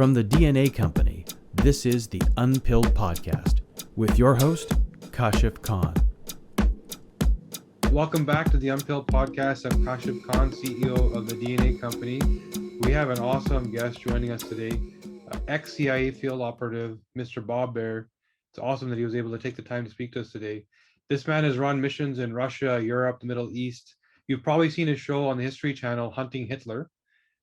From the DNA Company, this is the Unpilled Podcast with your host, Kashif Khan. Welcome back to the Unpilled Podcast. I'm Kashif Khan, CEO of the DNA Company. We have an awesome guest joining us today, ex-CIA Field Operative, Mr. Baer. It's awesome that he was able to take the time to speak to us today. This man has run missions in Russia, Europe, the Middle East. You've probably seen his show on the History Channel, Hunting Hitler.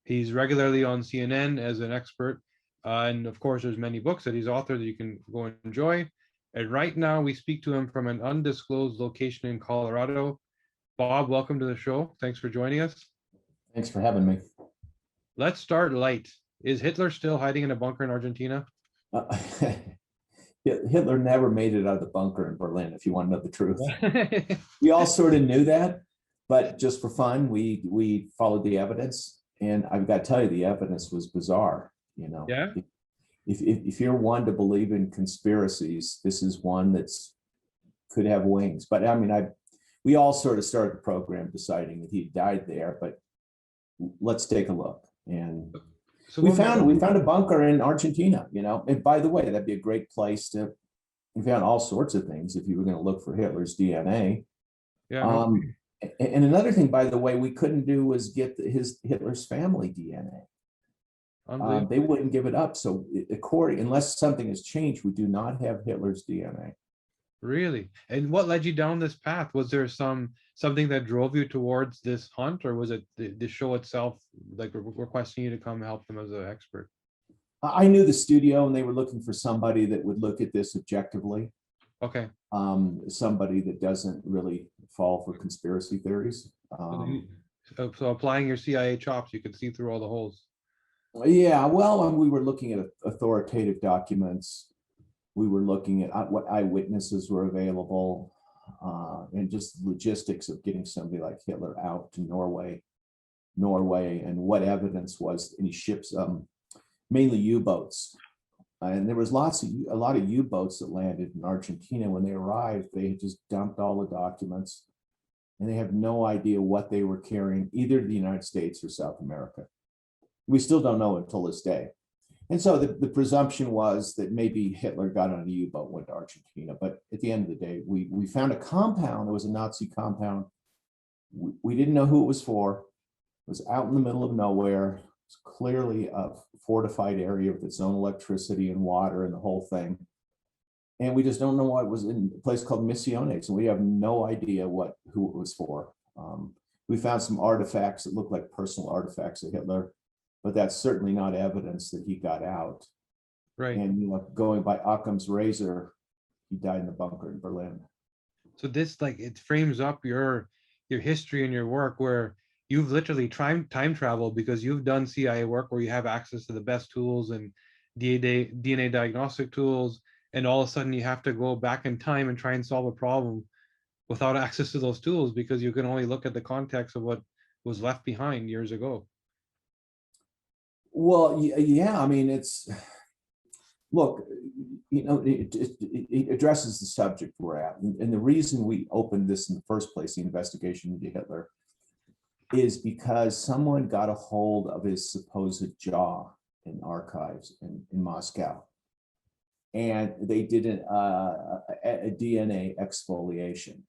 He's regularly on CNN as an expert. And of course, there's many books that he's authored that you can go and enjoy. And right now we speak to him from an undisclosed location in Colorado. Bob, welcome to the show. Thanks for joining us. Thanks for having me. Let's start light. Is Hitler still hiding in a bunker in Argentina? Hitler never made it out of the bunker in Berlin, if you want to know the truth. We all sort of knew that, but just for fun, we followed the evidence. And I've got to tell you, the evidence was bizarre. You know, yeah. If you're one to believe in conspiracies, this is one that's could have wings. But I mean, we all sort of started the program deciding that he died there. But let's take a look. And so we found a bunker in Argentina. You know, and by the way, that'd be a great place to. We found all sorts of things if you were going to look for Hitler's DNA. Yeah. And another thing, by the way, we couldn't do was get Hitler's family DNA. They wouldn't give it up. So unless something has changed, we do not have Hitler's DNA. Really? And what led you down this path? Was there something that drove you towards this hunt, or was it the show itself, like requesting you to come help them as an expert? I knew the studio, and they were looking for somebody that would look at this objectively. Okay. Somebody that doesn't really fall for conspiracy theories. So applying your CIA chops, you could see through all the holes. Yeah, well, we were looking at authoritative documents. We were looking at what eyewitnesses were available, and just logistics of getting somebody like Hitler out to Norway, and what evidence was any ships, mainly U-boats. And there was a lot of U-boats that landed in Argentina. When they arrived, they just dumped all the documents, and they have no idea what they were carrying, either to the United States or South America. We still don't know until this day. And so the presumption was that maybe Hitler got on a U-boat, went to Argentina. But at the end of the day, we found a compound. There was a Nazi compound. We didn't know who it was for. It was out in the middle of nowhere. It's clearly a fortified area with its own electricity and water and the whole thing. And we just don't know why it was in a place called Misiones, and we have no idea who it was for. We found some artifacts that look like personal artifacts of Hitler, but that's certainly not evidence that he got out. Right. And going by Occam's razor, he died in the bunker in Berlin. So this, it frames up your history and your work, where you've literally time traveled because you've done CIA work where you have access to the best tools and DNA diagnostic tools, and all of a sudden you have to go back in time and try and solve a problem without access to those tools because you can only look at the context of what was left behind years ago. Well, yeah, I mean, look, it addresses the subject we're at. And the reason we opened this in the first place, the investigation into Hitler, is because someone got a hold of his supposed jaw in archives in Moscow. And they did a DNA exfoliation,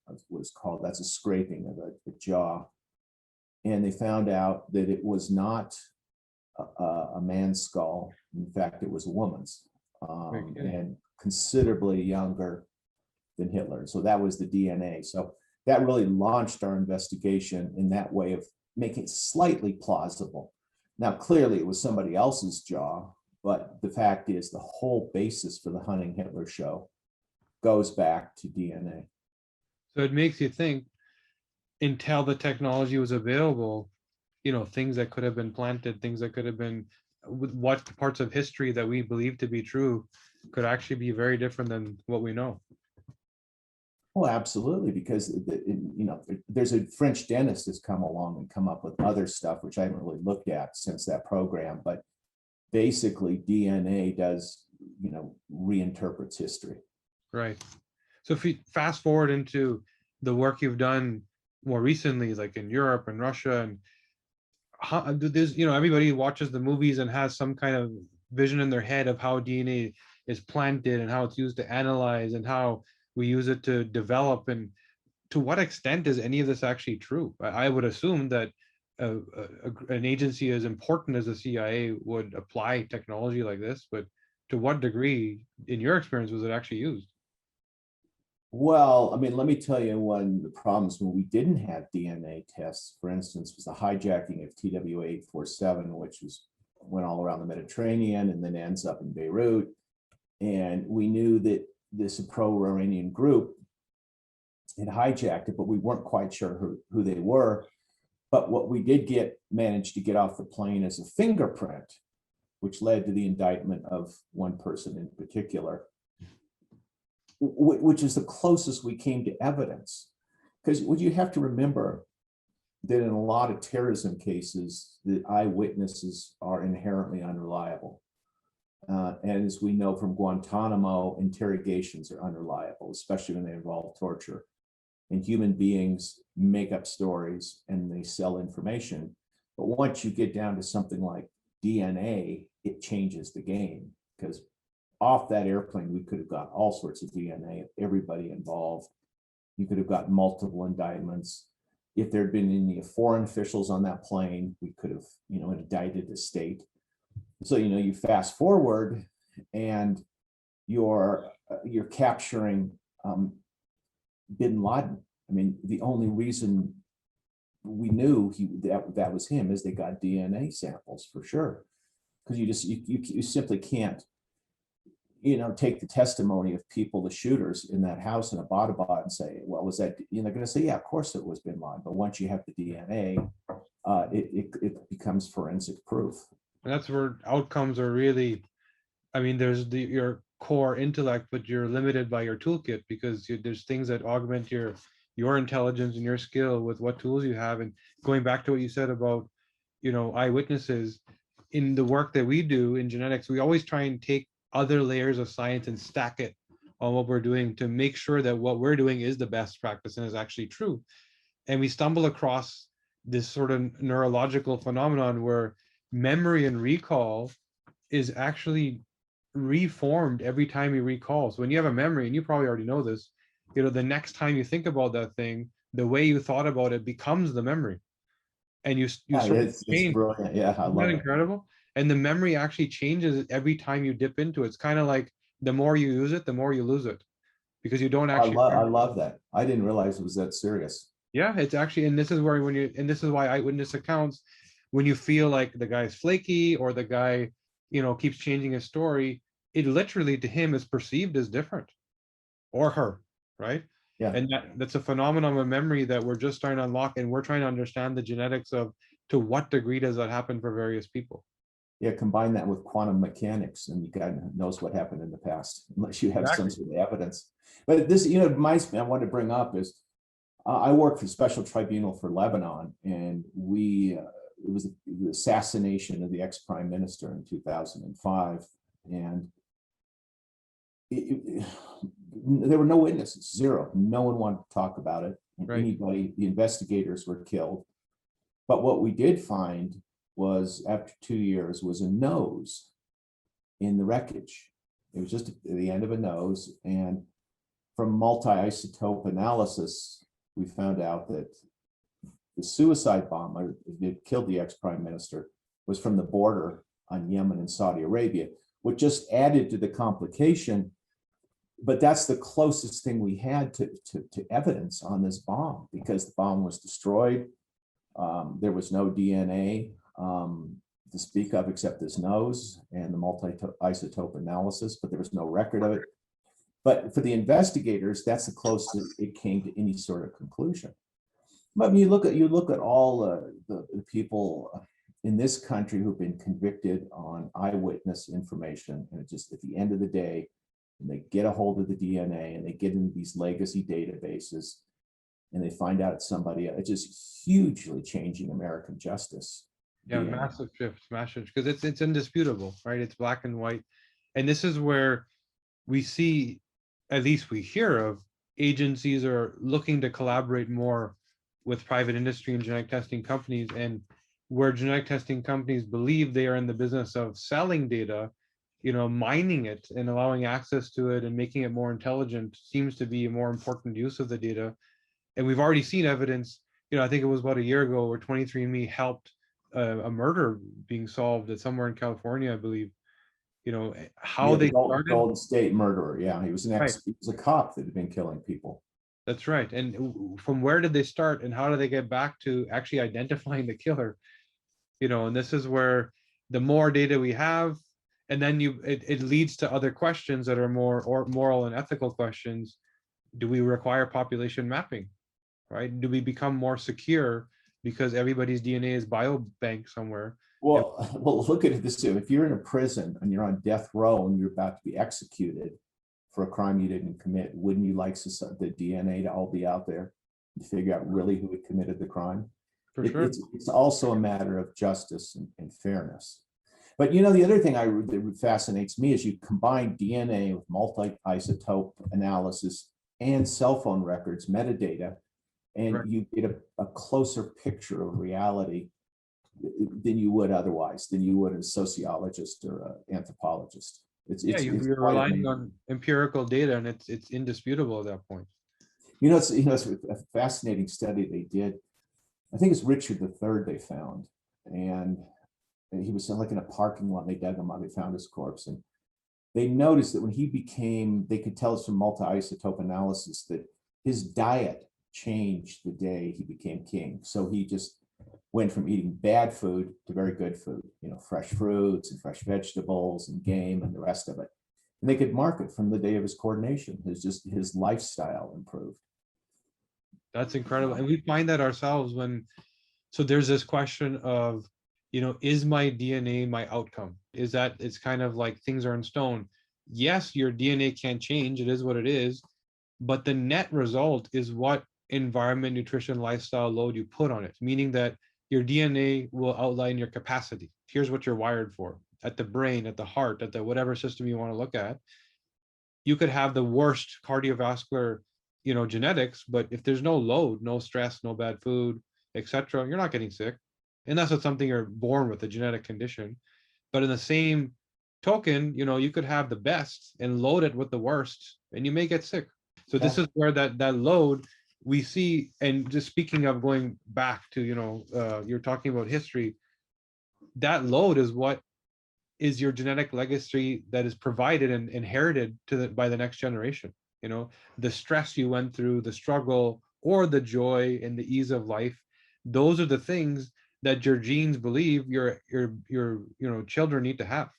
that's what it's called. That's a scraping of the jaw. And they found out that it was not a man's skull. In fact, it was a woman's, and considerably younger than Hitler. So that was the DNA. So that really launched our investigation in that way of making it slightly plausible. Now, clearly it was somebody else's jaw, but the fact is the whole basis for the Hunting Hitler show goes back to DNA. So it makes you think, until the technology was available, things that could have been planted, things that could have been, what parts of history that we believe to be true could actually be very different than what we know. Well, absolutely, because there's a French dentist that's come along and come up with other stuff, which I haven't really looked at since that program. But basically, DNA does, reinterprets history. Right. So if you fast forward into the work you've done more recently, like in Europe and Russia, and there's, everybody watches the movies and has some kind of vision in their head of how DNA is planted and how it's used to analyze and how we use it to develop. And to what extent is any of this actually true? I would assume that an agency as important as the CIA would apply technology like this, but to what degree, in your experience, was it actually used? Well, I mean, let me tell you, one of the problems when we didn't have DNA tests, for instance, was the hijacking of TW-847, which went all around the Mediterranean and then ends up in Beirut. And we knew that this pro-Iranian group had hijacked it, but we weren't quite sure who they were. But what we did manage to get off the plane is a fingerprint, which led to the indictment of one person in particular, which is the closest we came to evidence. Because what you have to remember that in a lot of terrorism cases, the eyewitnesses are inherently unreliable. And as we know from Guantanamo, interrogations are unreliable, especially when they involve torture. And human beings make up stories and they sell information. But once you get down to something like DNA, it changes the game, because off that airplane, we could have got all sorts of DNA of everybody involved. You could have got multiple indictments. If there had been any foreign officials on that plane, we could have, indicted the state. So, you fast forward and you're capturing bin Laden. I mean, the only reason we knew that was him is they got DNA samples for sure. Because you simply can't, take the testimony of people, the shooters in that house in Abbottabad, and say, well, was that, they're going to say, yeah, of course it was bin Laden. But once you have the DNA, it becomes forensic proof. And that's where outcomes are really, I mean, there's your core intellect, but you're limited by your toolkit, because there's things that augment your intelligence and your skill with what tools you have. And going back to what you said about, eyewitnesses, in the work that we do in genetics, we always try and take other layers of science and stack it on what we're doing to make sure that what we're doing is the best practice and is actually true. And we stumble across this sort of neurological phenomenon where memory and recall is actually reformed every time you recall. So when you have a memory, and you probably already know this, the next time you think about that thing, the way you thought about it becomes the memory. And you sort of It's change. brilliant. Yeah, I Isn't love that it. incredible? And the memory actually changes every time you dip into it. It's kind of like the more you use it, the more you lose it, because you don't actually I remember. love that. I didn't realize it was that serious. Yeah, it's actually, and this is where and this is why eyewitness accounts, when you feel like the guy's flaky or the guy, keeps changing his story, it literally to him is perceived as different, or her, right? Yeah. And that's a phenomenon of memory that we're just trying to unlock, and we're trying to understand the genetics of to what degree does that happen for various people. Yeah, combine that with quantum mechanics, and you God knows what happened in the past, unless you have some sort of evidence. But this, reminds me, I want to bring up is I worked for the Special Tribunal for Lebanon, and it was the assassination of the ex-prime minister in 2005, and there were no witnesses, zero. No one wanted to talk about it. Right. Anybody, the investigators were killed. But what we did find was, after 2 years, was a nose in the wreckage. It was just the end of a nose. And from multi-isotope analysis, we found out that the suicide bomber that killed the ex-prime minister was from the border on Yemen and Saudi Arabia, which just added to the complication. But that's the closest thing we had to evidence on this bomb, because the bomb was destroyed. There was no DNA to speak of except this nose and the multi-isotope analysis, but there was no record of it. But for the investigators, that's the closest it came to any sort of conclusion. But when you look at all the people in this country who've been convicted on eyewitness information, and it just, at the end of the day, and they get a hold of the DNA and they get into these legacy databases and they find out it's somebody, it's just hugely changing American justice. Yeah, massive shifts, because it's indisputable, right? It's black and white. And this is where we see, at least we hear of, agencies are looking to collaborate more with private industry and genetic testing companies, and where genetic testing companies believe they are in the business of selling data, mining it and allowing access to it and making it more intelligent seems to be a more important use of the data. And we've already seen evidence, I think it was about a year ago where 23andMe helped a murder being solved at somewhere in California, I believe. How Yeah, they the started. Golden State murderer. Yeah, he was Right. he was a cop that had been killing people. That's right. And from where did they start and how do they get back to actually identifying the killer? And this is where the more data we have, and then it leads to other questions that are more or moral and ethical questions. Do we require population mapping? Right? Do we become more secure because everybody's DNA is biobank somewhere? Well, look at it this way. If you're in a prison and you're on death row and you're about to be executed for a crime you didn't commit, wouldn't you like the DNA to all be out there to figure out really who had committed the crime? For sure. It's also a matter of justice and fairness. But the other thing that fascinates me is you combine DNA with multi-isotope analysis and cell phone records, metadata, and Right. you get a closer picture of reality than you would otherwise, than you would a sociologist or an anthropologist. You're quite relying amazing. on empirical data, and it's indisputable at that point. It's a fascinating study they did. I think it's Richard III they found, and he was like in a parking lot. They dug him up. They found his corpse, and they noticed that when they could tell us from multi-isotope analysis that his diet changed the day he became king. So he just went from eating bad food to very good food, fresh fruits and fresh vegetables and game and the rest of it. And they could mark it from the day of his coronation. His lifestyle improved. That's incredible. And we find that ourselves so there's this question of, is my DNA my outcome? It's kind of like things are in stone. Yes, your DNA can change. It is what it is. But the net result is what environment, nutrition, lifestyle load you put on it, meaning that your DNA will outline your capacity. Here's what you're wired for at the brain, at the heart, at the whatever system you want to look at. You could have the worst cardiovascular, genetics, but if there's no load, no stress, no bad food, etc., you're not getting sick. Unless it's something you're born with, a genetic condition. But in the same token, you could have the best and load it with the worst, and you may get sick. So this is where that load we see. And just speaking of going back to, you're talking about history, that load is what is your genetic legacy that is provided and inherited by the next generation. The stress you went through, the struggle, or the joy and the ease of life, those are the things that your genes believe your children need to have,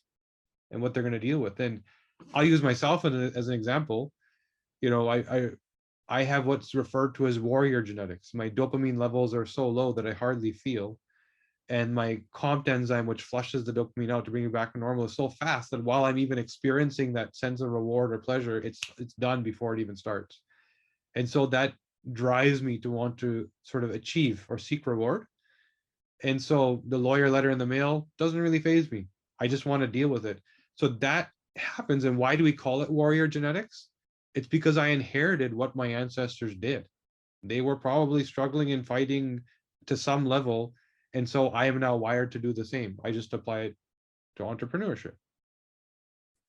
and what they're going to deal with. And I'll use myself as an example. I have what's referred to as warrior genetics. My dopamine levels are so low that I hardly feel, and my COMT enzyme, which flushes the dopamine out to bring it back to normal, is so fast that while I'm even experiencing that sense of reward or pleasure, it's done before it even starts. And so that drives me to want to sort of achieve or seek reward. And so the lawyer letter in the mail doesn't really faze me. I just want to deal with it. So that happens. And why do we call it warrior genetics? It's because I inherited what my ancestors did. They were probably struggling and fighting to some level. And so I am now wired to do the same. I just apply it to entrepreneurship.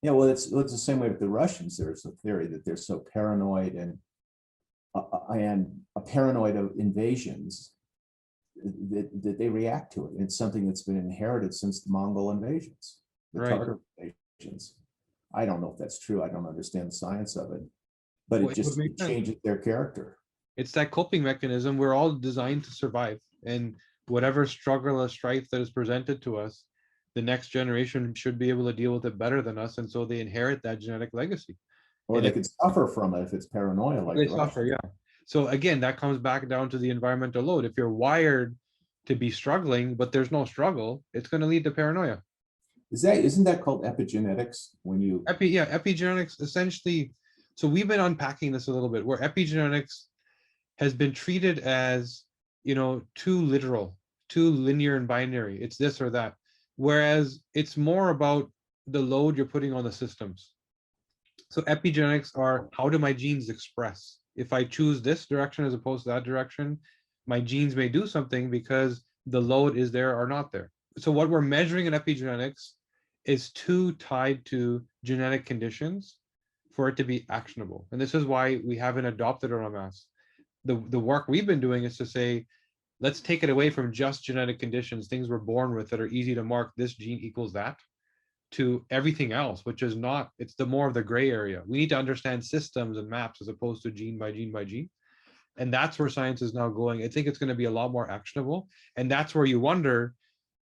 Yeah, well, it's the same way with the Russians. There's a theory that they're so paranoid and paranoid of invasions that they react to it. It's something that's been inherited since the Mongol invasions, the Tartar invasions. I don't know if that's true. I don't understand the science of it, but it just changes their character. It's that coping mechanism. We're all designed to survive, and whatever struggle or strife that is presented to us, the next generation should be able to deal with it better than us, and so they inherit that genetic legacy. Or they could suffer from it if it's paranoia. Like they suffer, yeah. So again, that comes back down to the environmental load. If you're wired to be struggling, but there's no struggle, it's going to lead to paranoia. Isn't that called epigenetics? When you epigenetics essentially. So we've been unpacking this a little bit, where epigenetics has been treated as, too literal, too linear and binary. It's this or that. Whereas it's more about the load you're putting on the systems. So epigenetics are, how do my genes express? If I choose this direction as opposed to that direction, my genes may do something because the load is there or not there. So what we're measuring in epigenetics is too tied to genetic conditions for it to be actionable. And this is why we haven't adopted it en masse. The work we've been doing is to say, let's take it away from just genetic conditions, things we're born with that are easy to mark, this gene equals that, to everything else, which is not, it's the more of the gray area. We need to understand systems and maps as opposed to gene by gene by gene. And that's where science is now going. I think it's going to be a lot more actionable. And that's where you wonder,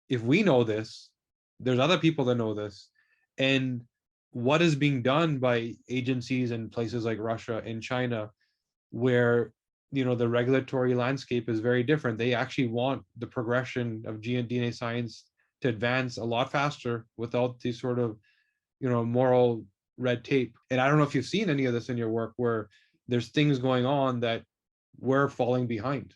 if we know this, there's other people that know this, and what is being done by agencies in places like Russia and China, where the regulatory landscape is very different. They actually want the progression of DNA science to advance a lot faster without the sort of moral red tape. And I don't know if you've seen any of this in your work, where there's things going on that we're falling behind.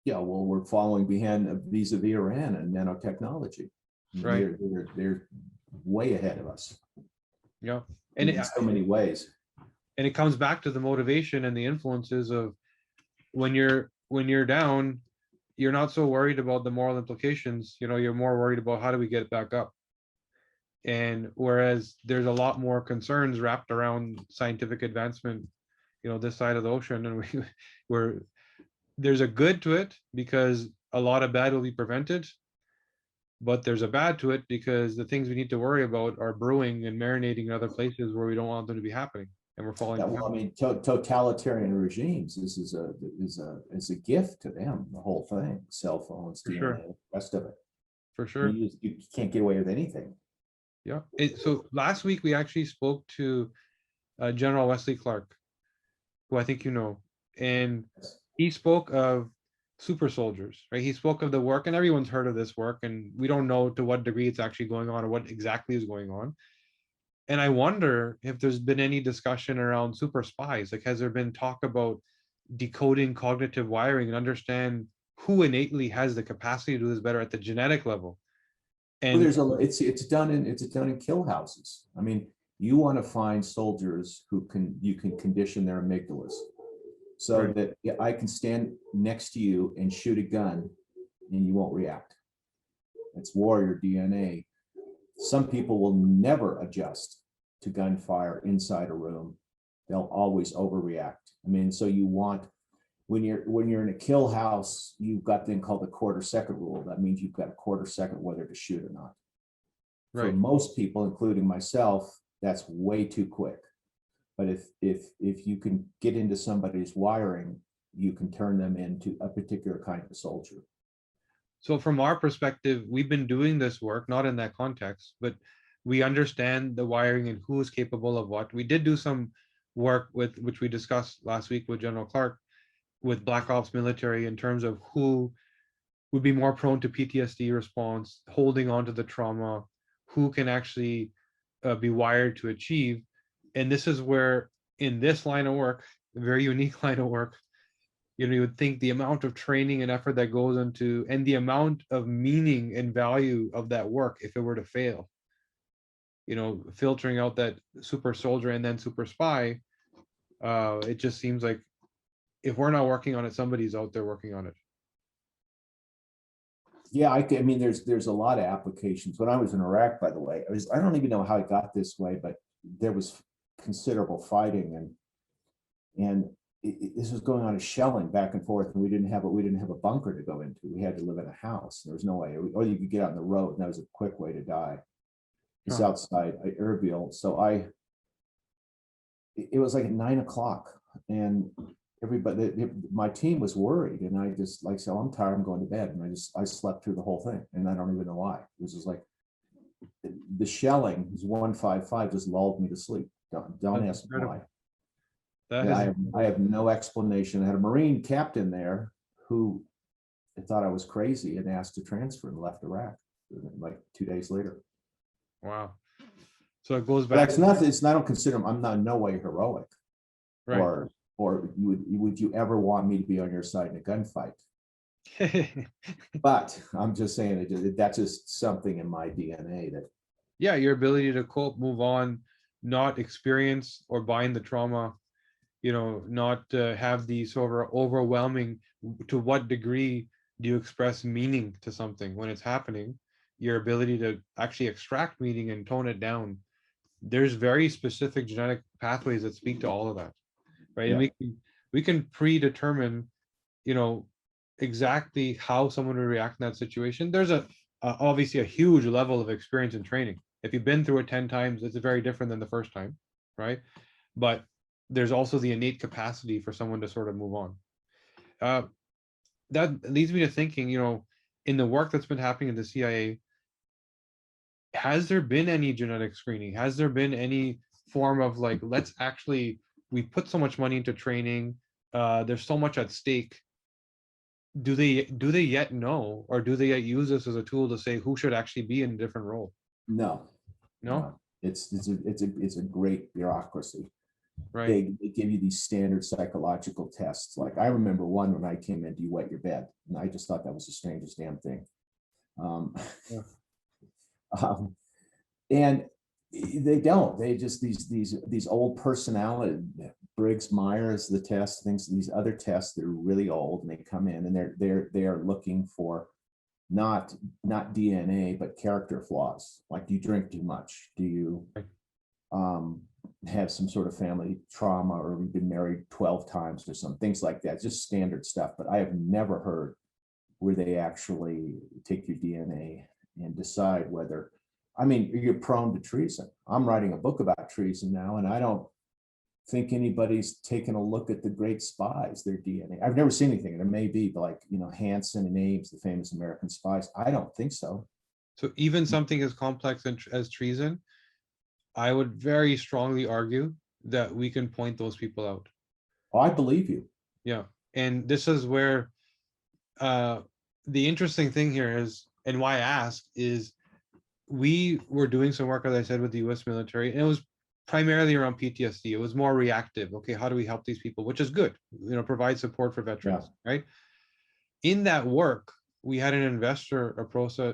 Yeah, well, we're falling behind vis-a-vis Iran and nanotechnology. Right. They're way ahead of us. Yeah, and in so many ways. And it comes back to the motivation and the influences of when you're down, you're not so worried about the moral implications. You're more worried about how do we get back up. And whereas there's a lot more concerns wrapped around scientific advancement, this side of the ocean, and we're there's a good to it because a lot of bad will be prevented, but there's a bad to it because the things we need to worry about are brewing and marinating in other places where we don't want them to be happening, and we're falling. Yeah, well, I mean, totalitarian regimes. This is a gift to them. The whole thing, cell phones, DNA, sure. the rest of it. For sure, you can't get away with anything. Yeah. So last week we actually spoke to General Wesley Clark, who I think and he spoke of super soldiers, right? He spoke of the work, and everyone's heard of this work, and we don't know to what degree it's actually going on or what exactly is going on. And I wonder if there's been any discussion around super spies. Like, has there been talk about decoding cognitive wiring and understand who innately has the capacity to do this better at the genetic level? And well, it's done in kill houses. I mean, you want to find soldiers you can condition their amygdalas so right. that I can stand next to you and shoot a gun and you won't react. It's warrior DNA. Some people will never adjust to gunfire inside a room. They'll always overreact. I mean, so you want, when you're in a kill house, you've got thing called the quarter-second rule. That means you've got a quarter second whether to shoot or not. Right. For most people, including myself, that's way too quick. But if you can get into somebody's wiring, you can turn them into a particular kind of soldier. So from our perspective, we've been doing this work, not in that context, but we understand the wiring and who is capable of what. We did do some work which we discussed last week with General Clark, with Black Ops military, in terms of who would be more prone to PTSD response, holding on to the trauma, who can actually be wired to achieve. And this is where, in this line of work, a very unique line of work, you would think the amount of training and effort that goes into, and the amount of meaning and value of that work, if it were to fail, filtering out that super soldier and then super spy, it just seems like if we're not working on it, somebody's out there working on it. Yeah, I mean, there's a lot of applications. When I was in Iraq, by the way, I don't even know how it got this way, but there was considerable fighting, and this was going on a shelling back and forth, and we didn't have a bunker to go into. We had to live in a house. There was no way, or you could get out on the road, and that was a quick way to die. It's outside Erbil. So it was like at 9 o'clock, and everybody, my team was worried, and I just said, I'm tired, I'm going to bed, and I slept through the whole thing, and I don't even know why. It was just like the shelling, was 155, just lulled me to sleep. Don't ask me why. I have no explanation. I had a Marine captain there who thought I was crazy and asked to transfer and left Iraq like 2 days later. Wow. So it goes back. I don't consider him, I'm not in no way heroic. Right. Or would you ever want me to be on your side in a gunfight? But I'm just saying that's just something in my DNA that. Yeah, your ability to cope, move on, not experience or bind the trauma, not have the sort of overwhelming, to what degree do you express meaning to something when it's happening? your ability to actually extract meaning and tone it down. There's very specific genetic pathways that speak to all of that, right? And Yeah. we can predetermine, you know, exactly how someone would react in that situation. There's obviously a huge level of experience and training. If you've been through it 10 times, it's very different than the first time, right? But there's also the innate capacity for someone to sort of move on. That leads me to thinking, in the work that's been happening in the CIA, has there been any genetic screening? Has there been any form of like, we put so much money into training, there's so much at stake. Do they yet know, or do they yet use this as a tool to say who should actually be in a different role? No, No? it's a great bureaucracy. Right. They give you these standard psychological tests. Like I remember one when I came in, do you wet your bed? And I just thought that was the strangest damn thing. Yeah. And they don't. They just these old personality. Briggs Myers, the test, things, these other tests that are really old, and they come in and they are looking for not DNA but character flaws. Like, do you drink too much? Do you have some sort of family trauma, or you've been married 12 times or some things like that? Just standard stuff. But I have never heard where they actually take your DNA and decide whether, I mean, you're prone to treason. I'm writing a book about treason now, and I don't think anybody's taken a look at the great spies, their DNA. I've never seen anything. There may be, but like, Hansen and Ames, the famous American spies. I don't think so. So even something as complex as treason, I would very strongly argue that we can point those people out. Oh, I believe you. Yeah. And this is where the interesting thing here is, and why I ask, is we were doing some work, as I said, with the US military, and it was primarily around PTSD. It was more reactive. Okay, how do we help these people? Which is good, provide support for veterans, right? In that work, we had an investor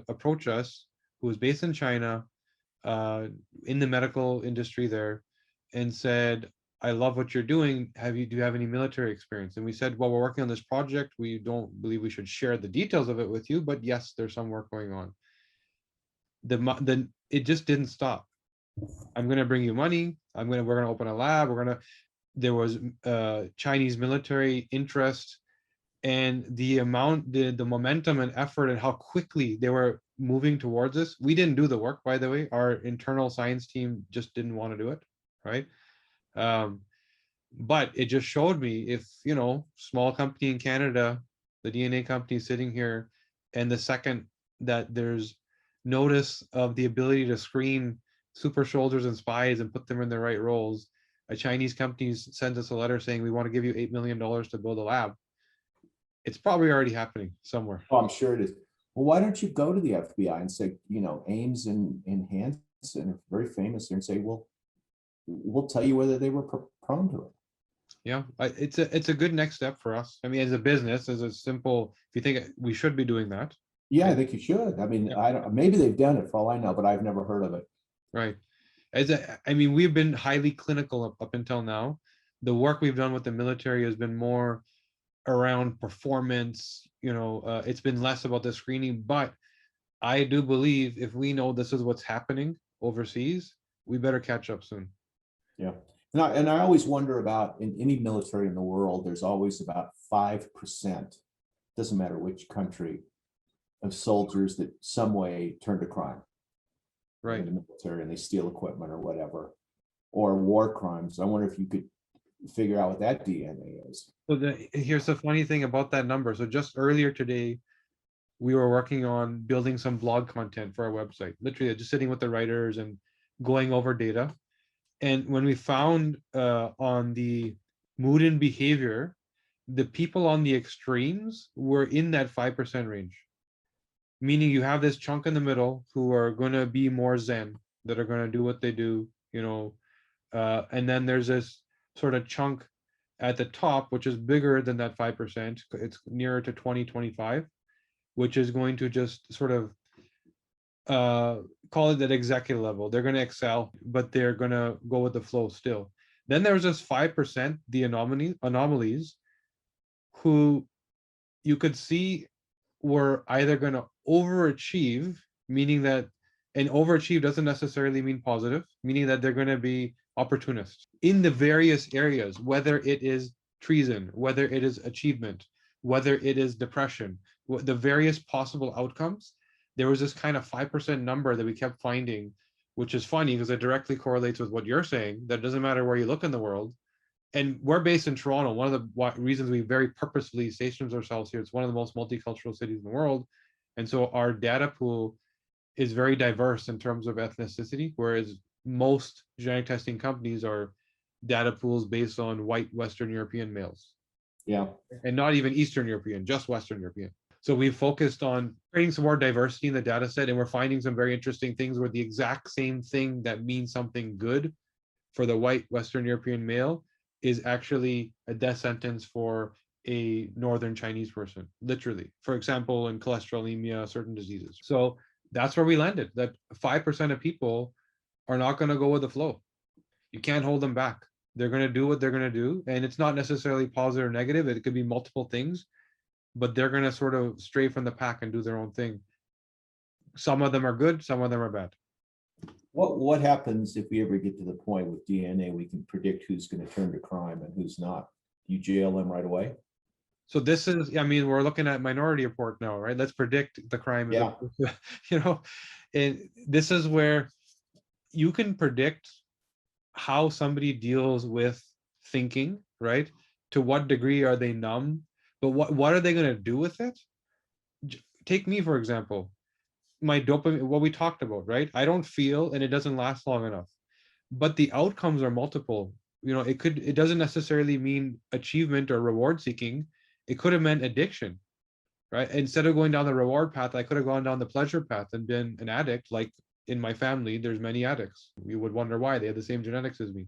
approach us who was based in China, in the medical industry there, and said, I love what you're doing. Do you have any military experience? And we said, well, we're working on this project. We don't believe we should share the details of it with you, but yes, there's some work going on. It just didn't stop. I'm going to bring you money. We're going to open a lab. There was Chinese military interest, and the momentum and effort and how quickly they were moving towards this. We didn't do the work, by the way. Our internal science team just didn't want to do it, right? But it just showed me, if, small company in Canada, the DNA company sitting here, and the second that there's notice of the ability to screen super soldiers and spies and put them in the right roles, a Chinese company sends us a letter saying, we want to give you $8 million to build a lab. It's probably already happening somewhere. Oh, I'm sure it is. Well, why don't you go to the FBI and say, Ames and Hansen are very famous here, and say, well, we'll tell you whether they were prone to it. Yeah, it's a good next step for us. I mean, as a business, if you think we should be doing that. Yeah, I think you should. I mean, yeah. Maybe they've done it for all I know, but I've never heard of it. Right. We've been highly clinical up until now. The work we've done with the military has been more around performance. It's been less about the screening, but I do believe if we know this is what's happening overseas, we better catch up soon. Yeah. And I always wonder about, in any military in the world, there's always about 5%, doesn't matter which country, of soldiers that some way turn to crime. Right. In the military, and they steal equipment or whatever, or war crimes. I wonder if you could figure out what that DNA is. So here's the funny thing about that number. So just earlier today, we were working on building some blog content for our website, literally just sitting with the writers and going over data. And when we found on the mood and behavior, the people on the extremes were in that 5% range. Meaning you have this chunk in the middle who are going to be more Zen, that are going to do what they do, and then there's this sort of chunk at the top, which is bigger than that 5%. It's nearer to 20-25, which is going to just sort of call it at executive level. They're going to excel, but they're going to go with the flow still. Then there's this 5%, the anomalies, who you could see were either going to overachieve meaning that, and overachieve doesn't necessarily mean positive, meaning that they're going to be opportunists in the various areas, whether it is treason, whether it is achievement, whether it is depression, the various possible outcomes. There was this kind of 5% number that we kept finding, which is funny because it directly correlates with what you're saying, that it doesn't matter where you look in the world. And we're based in Toronto. One of the reasons we very purposefully stationed ourselves here, it's one of the most multicultural cities in the world. And so our data pool is very diverse in terms of ethnicity, whereas most genetic testing companies are data pools based on white Western European males. Yeah. And not even Eastern European, just Western European. So we've focused on creating some more diversity in the data set, and we're finding some very interesting things where the exact same thing that means something good for the white Western European male is actually a death sentence for a Northern Chinese person, literally. For example, in cholesterolemia, certain diseases. So that's where we landed, that 5% of people are not going to go with the flow. You can't hold them back. They're going to do what they're going to do. And it's not necessarily positive or negative. It could be multiple things, but they're going to sort of stray from the pack and do their own thing. Some of them are good, some of them are bad. What happens if we ever get to the point with DNA, we can predict who's going to turn to crime and who's not? You jail them right away? So this is, I mean, we're looking at Minority Report now, right? Let's predict the crime. Yeah. And this is where you can predict how somebody deals with thinking, right? To what degree are they numb? But what are they going to do with it? Take me, for example. My dopamine, what we talked about, right? I don't feel, and it doesn't last long enough. But the outcomes are multiple. It doesn't necessarily mean achievement or reward seeking. It could have meant addiction, right? Instead of going down the reward path, I could have gone down the pleasure path and been an addict. Like in my family, there's many addicts. You would wonder why. They have the same genetics as me.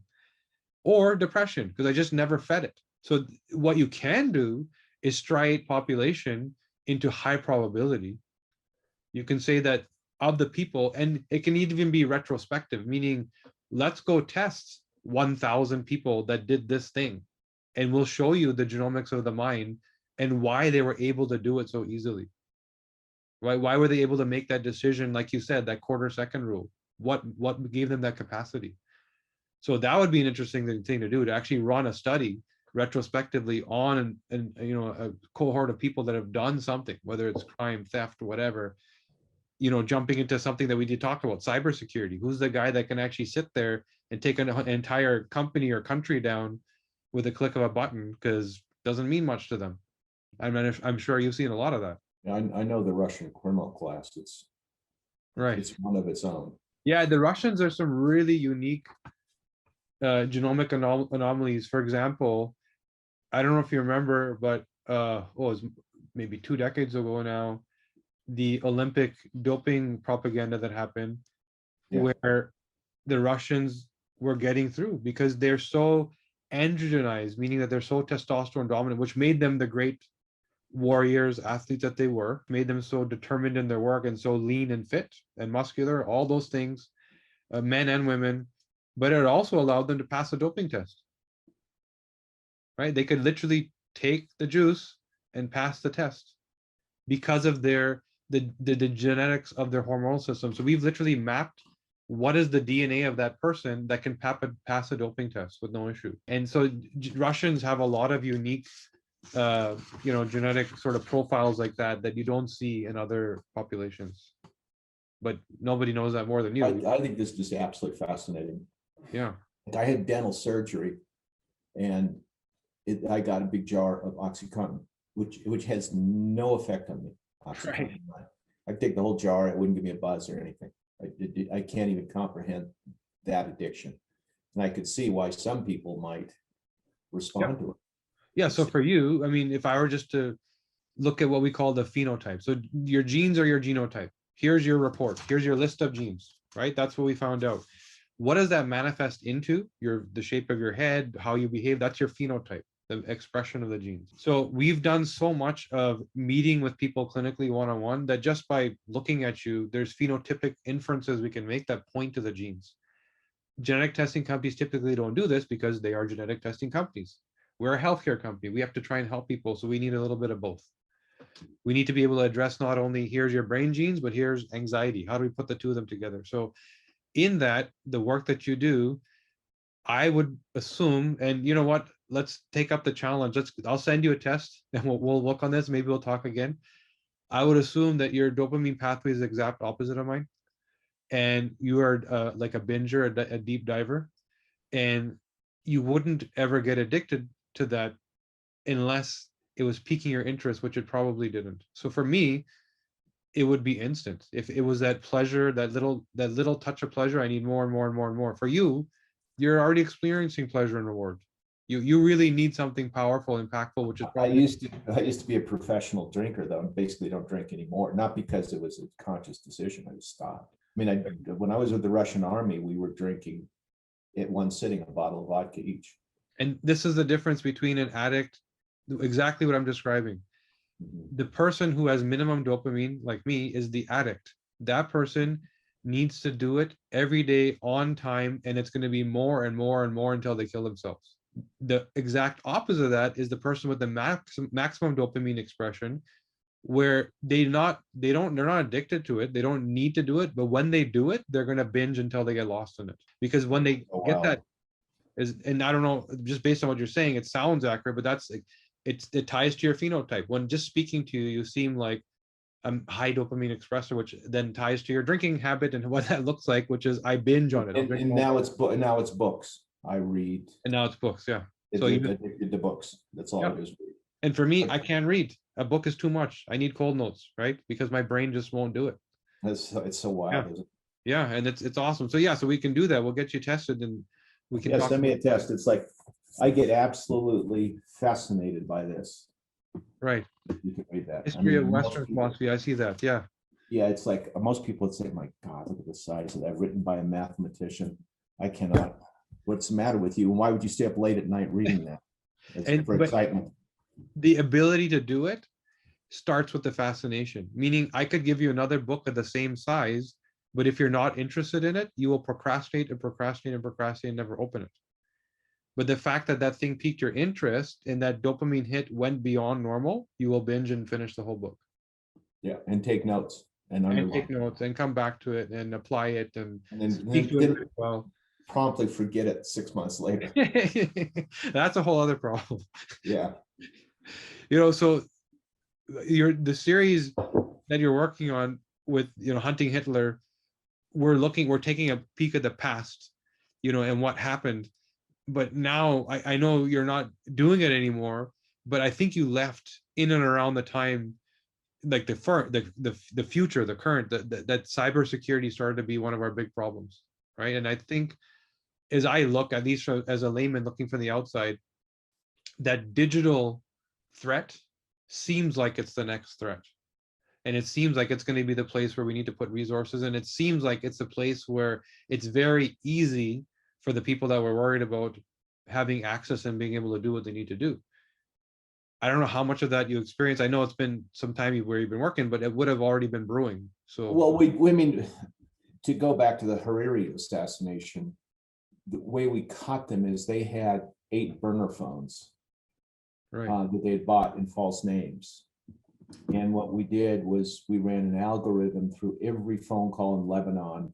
Or depression, because I just never fed it. So what you can do is striate population into high probability. You can say that of the people, and it can even be retrospective, meaning let's go test 1,000 people that did this thing, and we'll show you the genomics of the mind and why they were able to do it so easily. Why were they able to make that decision, like you said, that quarter-second rule? What gave them that capacity? So that would be an interesting thing to do, to actually run a study retrospectively on a cohort of people that have done something, whether it's crime, theft, whatever. Jumping into something that we did talk about, cybersecurity. Who's the guy that can actually sit there and take an entire company or country down with a click of a button, because it doesn't mean much to them. I'm sure you've seen a lot of that. I know the Russian criminal class. It's one of its own. Yeah, the Russians are some really unique genomic anomalies. For example, I don't know if you remember, but it was maybe 2 decades ago now, the Olympic doping propaganda that happened, where the Russians were getting through because they're so androgenized, meaning that they're so testosterone dominant, which made them the great warriors, athletes that they were, made them so determined in their work and so lean and fit and muscular, all those things, men and women. But it also allowed them to pass a doping test, right? They could literally take the juice and pass the test because of the genetics of their hormonal system. So we've literally mapped what is the DNA of that person that can pass a doping test with no issue. And so Russians have a lot of unique genetic sort of profiles like that you don't see in other populations. But nobody knows that more than you. I think this is just absolutely fascinating. Yeah. I had dental surgery, and I got a big jar of OxyContin, which has no effect on me. Right. I take the whole jar. It wouldn't give me a buzz or anything. I can't even comprehend that addiction, and I could see why some people might respond to it. Yeah. So for you, I mean, if I were just to look at what we call the phenotype, so your genes are your genotype. Here's your report. Here's your list of genes, right? That's what we found out. What does that manifest into? The shape of your head, how you behave, that's your phenotype, the expression of the genes. So we've done so much of meeting with people clinically one-on-one that just by looking at you, there's phenotypic inferences we can make that point to the genes. Genetic testing companies typically don't do this because they are genetic testing companies. We're a healthcare company. We have to try and help people, so we need a little bit of both. We need to be able to address not only here's your brain genes, but here's anxiety. How do we put the two of them together? So in that, the work that you do, I would assume, and you know what, let's take up the challenge. I'll send you a test and we'll look on this. Maybe we'll talk again. I would assume that your dopamine pathway is the exact opposite of mine. And you are like a binger, a deep diver, and you wouldn't ever get addicted to that unless it was piquing your interest, which it probably didn't. So for me, it would be instant. If it was that pleasure, that little touch of pleasure, I need more and more and more and more. For you, you're already experiencing pleasure and reward. You really need something powerful, impactful, which is I probably used to be a professional drinker, though, and basically don't drink anymore. Not because it was a conscious decision. I just stopped. I mean, when I was with the Russian army, we were drinking at one sitting a bottle of vodka each. and this is the difference between an addict, exactly what I'm describing. The person who has minimum dopamine, like me, is the addict. That person needs to do it every day on time, and it's going to be more and more and more until they kill themselves. The exact opposite of that is the person with the maximum dopamine expression, where they're not addicted to it. They don't need to do it, but when they do it, they're going to binge until they get lost in it. Because when they get that, and I don't know, just based on what you're saying, it sounds accurate, but that's it ties to your phenotype. When just speaking to you, you seem like a high dopamine expressor, which then ties to your drinking habit and what that looks like, which is I binge on it. And now it's books. I read. And now it's books, yeah. So addicted to books. That's all it is. And for me, I can't read. A book is too much. I need cold notes, right? Because my brain just won't do it. It's so wild, isn't it? Yeah, and it's awesome. So yeah, so we can do that. We'll get you tested and we can send me a test. It's like I get absolutely fascinated by this. Right. You can read that. History of Western philosophy. I see that. Yeah. Yeah, it's like most people would say, "My God, look at the size of that, written by a mathematician." I cannot. What's the matter with you? And why would you stay up late at night reading that? It's for excitement. The ability to do it starts with the fascination. Meaning, I could give you another book of the same size, but if you're not interested in it, you will procrastinate and procrastinate and procrastinate and never open it. But the fact that that thing piqued your interest and that dopamine hit went beyond normal, you will binge and finish the whole book. Yeah, and take notes and take notes and come back to it and apply it and then speak to it well. Promptly forget it 6 months later. That's a whole other problem. Yeah. So the series that you're working on with Hunting Hitler, we're taking a peek at the past, and what happened. But now I know you're not doing it anymore, but I think you left in and around the time, like the future, the current, that cybersecurity started to be one of our big problems, right? And I think, as I look, at least as a layman looking from the outside, that digital threat seems like it's the next threat. And it seems like it's going to be the place where we need to put resources. And it seems like it's a place where it's very easy for the people that we're worried about having access and being able to do what they need to do. I don't know how much of that you experience. I know it's been some time where you've been working, but it would have already been brewing. So, well, we mean, to go back to the Hariri assassination, the way we caught them is they had 8 burner phones, right, that they had bought in false names. And what we did was we ran an algorithm through every phone call in Lebanon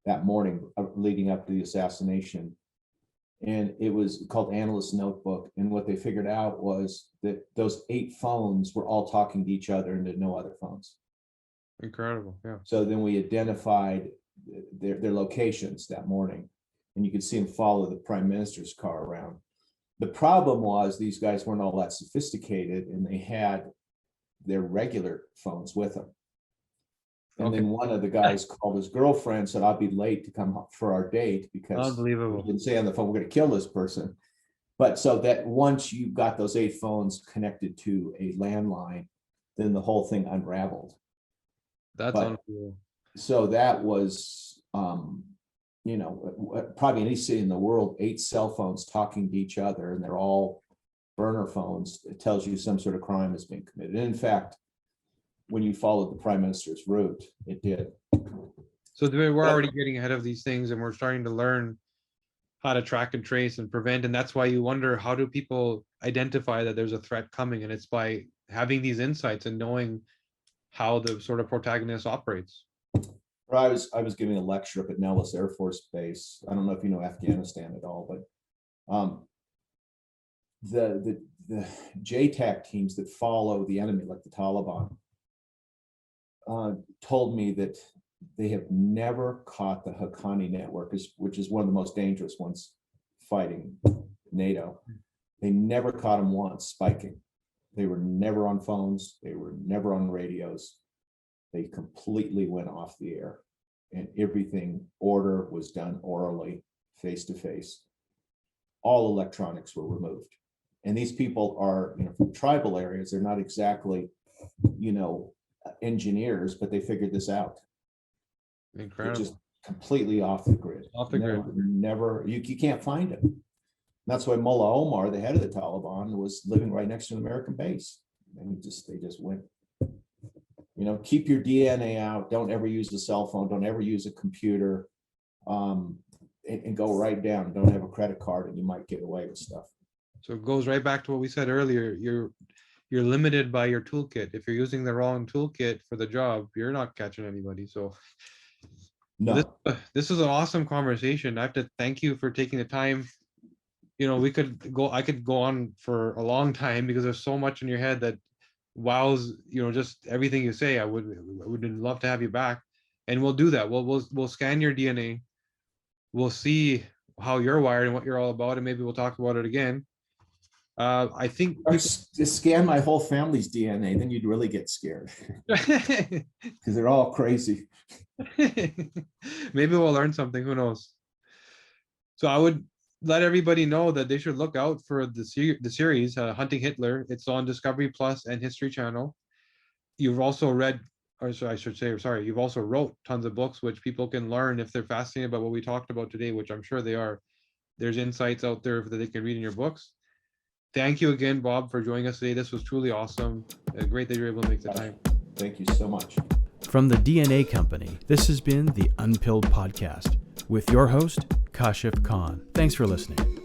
that morning leading up to the assassination. And it was called Analyst Notebook. And what they figured out was that those 8 phones were all talking to each other and to no other phones. Incredible. Yeah. So then we identified their locations that morning, and you could see them follow the prime minister's car around. The problem was these guys weren't all that sophisticated, and they had their regular phones with them. And then one of the guys called his girlfriend, said, "I'll be late to come for our date," because unbelievable. He didn't say on the phone, "We're going to kill this person." But so that once you got those 8 phones connected to a landline, then the whole thing unraveled. That's unbelievable. So that was, probably any city in the world, 8 cell phones talking to each other, and they're all burner phones. It tells you some sort of crime is being committed. And in fact, when you followed the prime minister's route, it did. So we're already getting ahead of these things, and we're starting to learn how to track and trace and prevent. And that's why you wonder, how do people identify that there's a threat coming? And it's by having these insights and knowing how the sort of protagonist operates. I was giving a lecture up at Nellis Air Force Base. I don't know if you know Afghanistan at all, but the JTAC teams that follow the enemy, like the Taliban, told me that they have never caught the Haqqani network, which is one of the most dangerous ones fighting NATO. They never caught them once spiking. They were never on phones. They were never on radios. They completely went off the air, and everything order was done orally, face to face. All electronics were removed. And these people are, from tribal areas. They're not exactly, engineers, but they figured this out. Incredible. They're just completely off the grid. Off the grid. Never, you can't find it. That's why Mullah Omar, the head of the Taliban, was living right next to an American base. And they just went, keep your DNA out. Don't ever use a cell phone. Don't ever use a computer, and go right down. Don't have a credit card, and you might get away with stuff. So it goes right back to what we said earlier. You're limited by your toolkit. If you're using the wrong toolkit for the job, you're not catching anybody. So no, this is an awesome conversation. I have to thank you for taking the time. I could go on for a long time because there's so much in your head that wows, just everything you say. I would love to have you back, and we'll do that. We'll scan your DNA. We'll see how you're wired and what you're all about, and maybe we'll talk about it again. I think just scan my whole family's DNA, then you'd really get scared because they're all crazy. Maybe we'll learn something. Who knows? So I would let everybody know that they should look out for the series Hunting Hitler. It's on Discovery Plus and History Channel. You've also read, you've also wrote tons of books which people can learn if they're fascinated by what we talked about today, which I'm sure they are. There's insights out there that they can read in your books. Thank you again, Bob, for joining us today. This was truly awesome. Great that you're able to make the time. Thank you so much. From the DNA Company, this has been the Unpilled Podcast with your host, Kashif Khan. Thanks for listening.